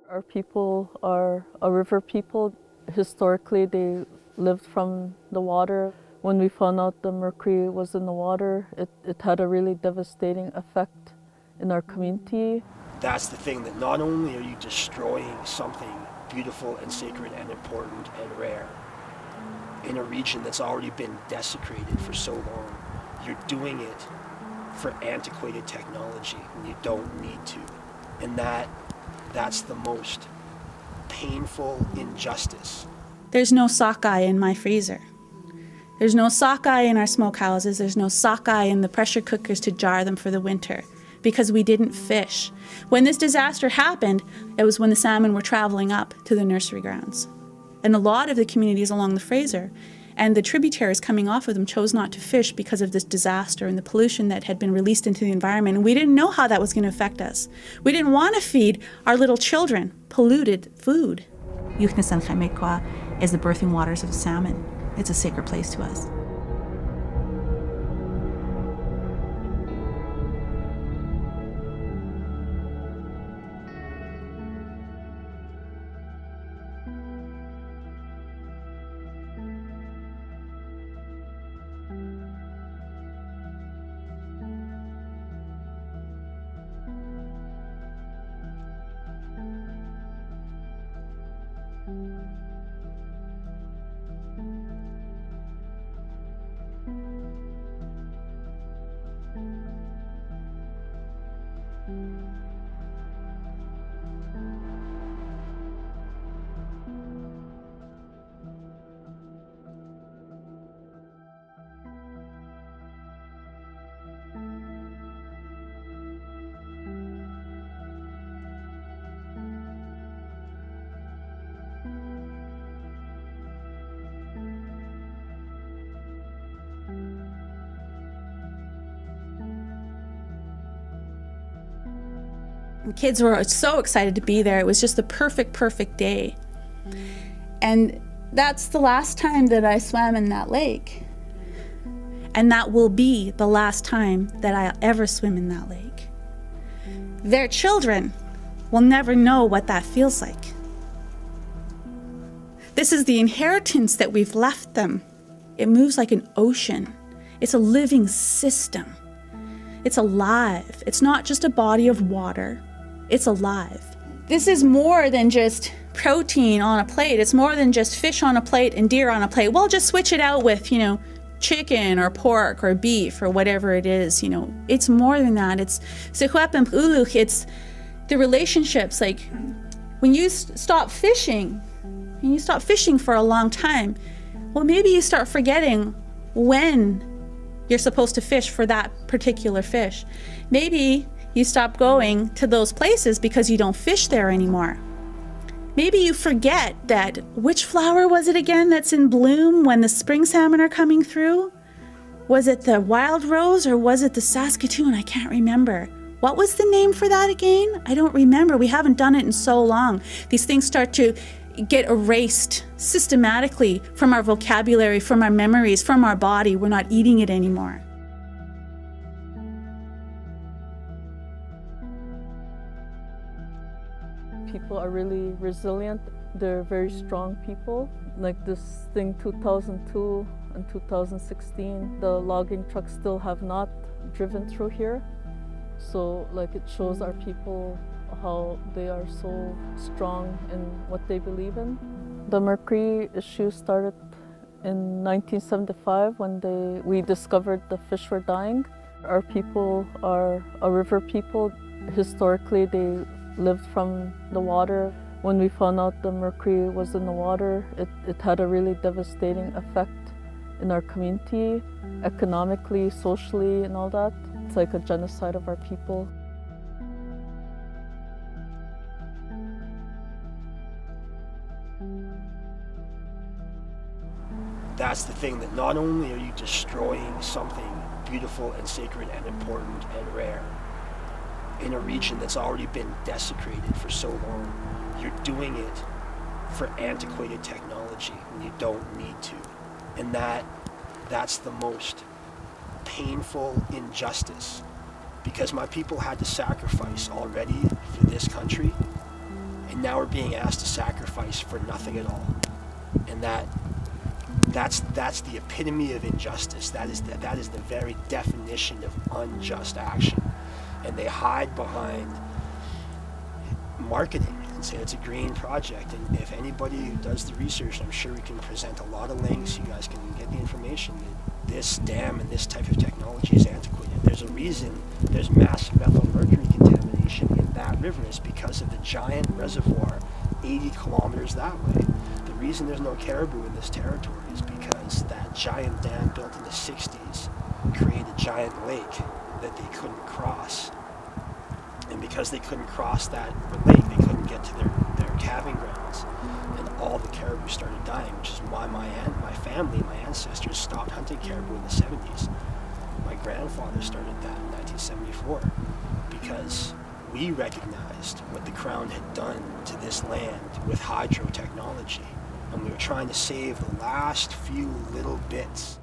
Our people are a river people. Historically, they lived from the water. When we found out the mercury was in the water, it had a really devastating effect in our community. That's the thing, that not only are you destroying something beautiful and sacred and important and rare in a region that's already been desecrated for so long, you're doing it for antiquated technology and you don't need to. And that's the most painful injustice. There's no sockeye in my freezer. There's no sockeye in our smokehouses. There's no sockeye in the pressure cookers to jar them for the winter because we didn't fish. When this disaster happened, it was when the salmon were traveling up to the nursery grounds. And a lot of the communities along the Fraser and the tributaries coming off of them chose not to fish because of this disaster and the pollution that had been released into the environment. And we didn't know how that was going to affect us. We didn't want to feed our little children polluted food. Indigenous and Chamekwa is the birthing waters of salmon. It's a sacred place to us. The kids were so excited to be there. It was just the perfect day. And that's the last time that I swam in that lake. And that will be the last time that I'll ever swim in that lake. Their children will never know what that feels like. This is the inheritance that we've left them. It moves like an ocean. It's a living system. It's alive. It's not just a body of water. It's alive. This is more than just protein on a plate. It's more than just fish on a plate and deer on a plate. Well, just switch it out with, chicken or pork or beef or whatever it is, It's more than that. It's it's the relationships. Like when you stop fishing, and you stop fishing for a long time, well, maybe you start forgetting when you're supposed to fish for that particular fish. Maybe you stop going to those places because you don't fish there anymore. Maybe you forget that, which flower was it again that's in bloom when the spring salmon are coming through? Was it the wild rose or was it the Saskatoon? I can't remember. What was the name for that again? I don't remember. We haven't done it in so long. These things start to get erased systematically from our vocabulary, from our memories, from our body. We're not eating it anymore. People are really resilient. They're very strong people. Like this thing 2002 and 2016, the logging trucks still have not driven through here. So it shows our people how they are so strong in what they believe in. The mercury issue started in 1975 when we discovered the fish were dying. Our people are a river people. Historically, they lived from the water. When we found out the mercury was in the water, it had a really devastating effect in our community, economically, socially, and all that. It's like a genocide of our people. That's the thing, that not only are you destroying something beautiful and sacred and important and rare in a region that's already been desecrated for so long, you're doing it for antiquated technology and you don't need to. And that's the most painful injustice, because my people had to sacrifice already for this country, And now we're being asked to sacrifice for nothing at all. And that's the epitome of injustice. That is the very definition of unjust action. And they hide behind marketing and say it's a green project. And if anybody who does the research, I'm sure we can present a lot of links, you guys can get the information that this dam and this type of technology is antiquated. There's a reason there's massive methyl mercury contamination in that river is because of the giant reservoir 80 kilometers that way. The reason there's no caribou in this territory is because that giant dam built in the 60s created a giant lake that they couldn't cross. And because they couldn't cross the lake, they couldn't get to their calving grounds. And all the caribou started dying, which is why my family, my ancestors stopped hunting caribou in the 70s. My grandfather started that in 1974 because we recognized what the Crown had done to this land with hydro technology. And we were trying to save the last few little bits